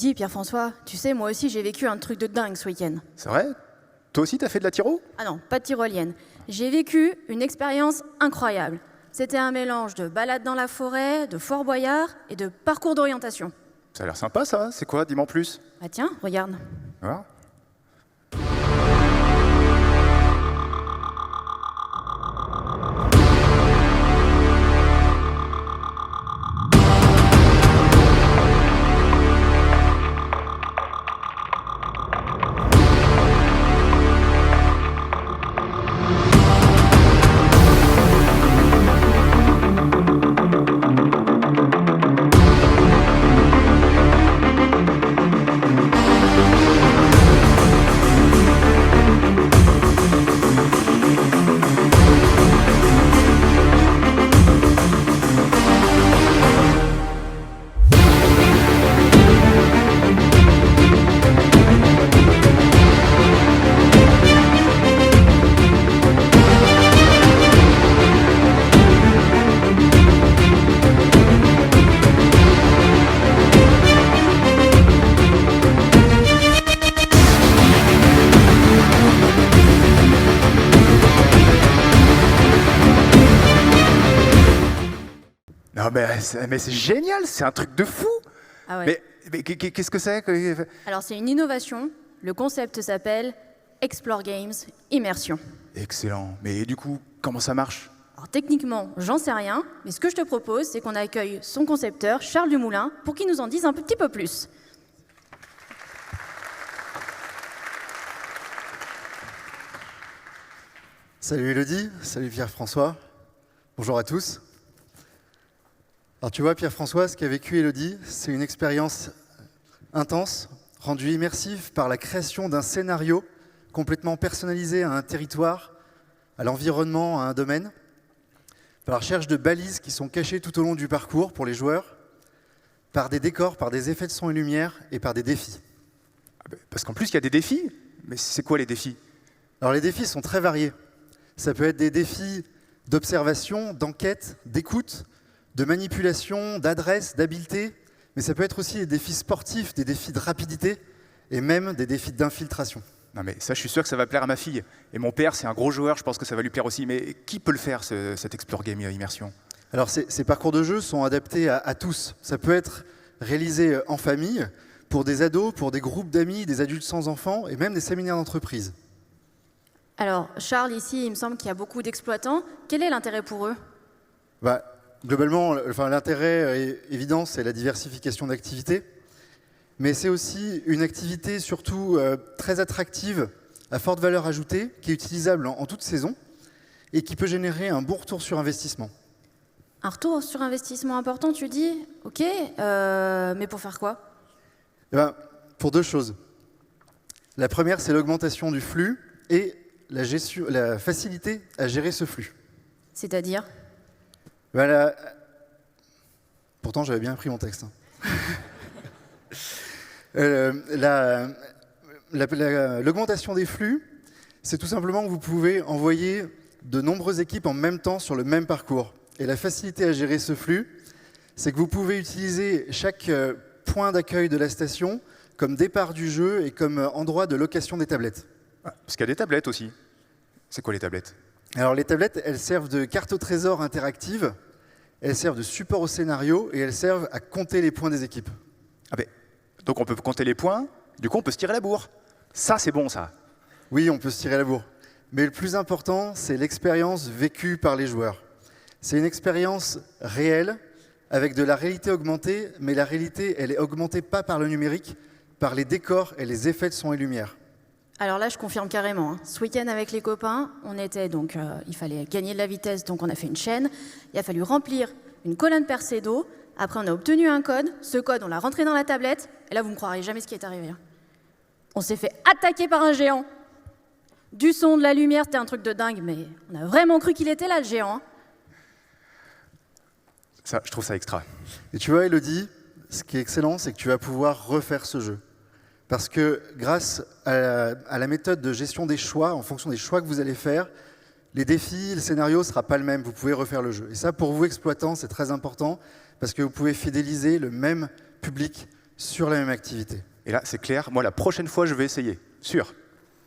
Dis, Pierre-François, tu sais, moi aussi, j'ai vécu un truc de dingue ce week-end. C'est vrai? Toi aussi, t'as fait de la tyro? Ah non, pas de tyrolienne. J'ai vécu une expérience incroyable. C'était un mélange de balade dans la forêt, de Fort Boyard et de parcours d'orientation. Ça a l'air sympa, ça. C'est quoi? Dis-moi en plus. Ah tiens, regarde. Voilà. Non, mais c'est génial, c'est un truc de fou. Ah ouais. Mais qu'est-ce que c'est? Alors c'est une innovation. Le concept s'appelle Explore Games Immersion. Excellent. Mais du coup, comment ça marche? Alors techniquement, j'en sais rien, mais ce que je te propose, c'est qu'on accueille son concepteur, Charles Dumoulin, pour qu'il nous en dise un petit peu plus. Salut Élodie, salut Pierre-François, bonjour à tous. Alors tu vois Pierre-François, ce qu'a vécu Élodie, c'est une expérience intense, rendue immersive par la création d'un scénario complètement personnalisé à un territoire, à l'environnement, à un domaine, par la recherche de balises qui sont cachées tout au long du parcours pour les joueurs, par des décors, par des effets de son et lumière et par des défis. Parce qu'en plus, il y a des défis. Mais c'est quoi les défis? Alors les défis sont très variés. Ça peut être des défis d'observation, d'enquête, d'écoute, de manipulation, d'adresse, d'habileté, mais ça peut être aussi des défis sportifs, des défis de rapidité et même des défis d'infiltration. Non mais ça, je suis sûr que ça va plaire à ma fille. Et mon père, c'est un gros joueur, je pense que ça va lui plaire aussi. Mais qui peut le faire, cet Explore Game Immersion? Alors ces parcours de jeu sont adaptés à tous. Ça peut être réalisé en famille, pour des ados, pour des groupes d'amis, des adultes sans enfants et même des séminaires d'entreprise. Alors Charles, ici, il me semble qu'il y a beaucoup d'exploitants. Quel est l'intérêt pour eux? Globalement, l'intérêt évident, c'est la diversification d'activités, mais c'est aussi une activité surtout très attractive, à forte valeur ajoutée, qui est utilisable en toute saison et qui peut générer un bon retour sur investissement. Un retour sur investissement important, tu dis? Ok, mais pour faire quoi? Pour deux choses. La première, c'est l'augmentation du flux et la facilité à gérer ce flux. C'est-à-dire? Pourtant, j'avais bien appris mon texte. L'augmentation des flux, c'est tout simplement que vous pouvez envoyer de nombreuses équipes en même temps sur le même parcours. Et la facilité à gérer ce flux, c'est que vous pouvez utiliser chaque point d'accueil de la station comme départ du jeu et comme endroit de location des tablettes. Parce qu'il y a des tablettes aussi. C'est quoi les tablettes? Alors les tablettes, elles servent de carte au trésor interactive, elles servent de support au scénario et elles servent à compter les points des équipes. Donc on peut compter les points, du coup on peut se tirer la bourre. Ça c'est bon ça. Oui, on peut se tirer la bourre. Mais le plus important, c'est l'expérience vécue par les joueurs. C'est une expérience réelle, avec de la réalité augmentée, mais la réalité, elle est augmentée pas par le numérique, par les décors et les effets de son et lumière. Alors là, je confirme carrément. Ce week-end avec les copains, on était donc, il fallait gagner de la vitesse, donc on a fait une chaîne. Il a fallu remplir une colonne percée d'eau. Après, on a obtenu un code. Ce code, on l'a rentré dans la tablette. Et là, vous ne me croirez jamais ce qui est arrivé. On s'est fait attaquer par un géant. Du son, de la lumière, c'était un truc de dingue, mais on a vraiment cru qu'il était là, le géant. Ça, je trouve ça extra. Et tu vois, Élodie, ce qui est excellent, c'est que tu vas pouvoir refaire ce jeu. Parce que grâce à la méthode de gestion des choix, en fonction des choix que vous allez faire, les défis, le scénario ne sera pas le même, vous pouvez refaire le jeu. Et ça, pour vous, exploitants, c'est très important, parce que vous pouvez fidéliser le même public sur la même activité. Et là, c'est clair, moi, la prochaine fois, je vais essayer. Sûr.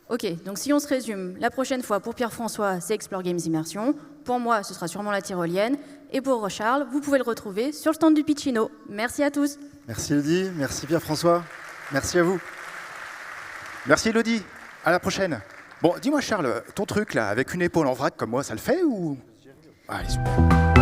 Ok, donc si on se résume, la prochaine fois pour Pierre-François, c'est Explore Games Immersion. Pour moi, ce sera sûrement la tyrolienne. Et pour Charles, vous pouvez le retrouver sur le stand du Piccino. Merci à tous. Merci Elodie, merci Pierre-François, merci à vous. Merci Elodie, à la prochaine. Bon, dis-moi Charles, ton truc là, avec une épaule en vrac comme moi, ça le fait ou... Allez, super.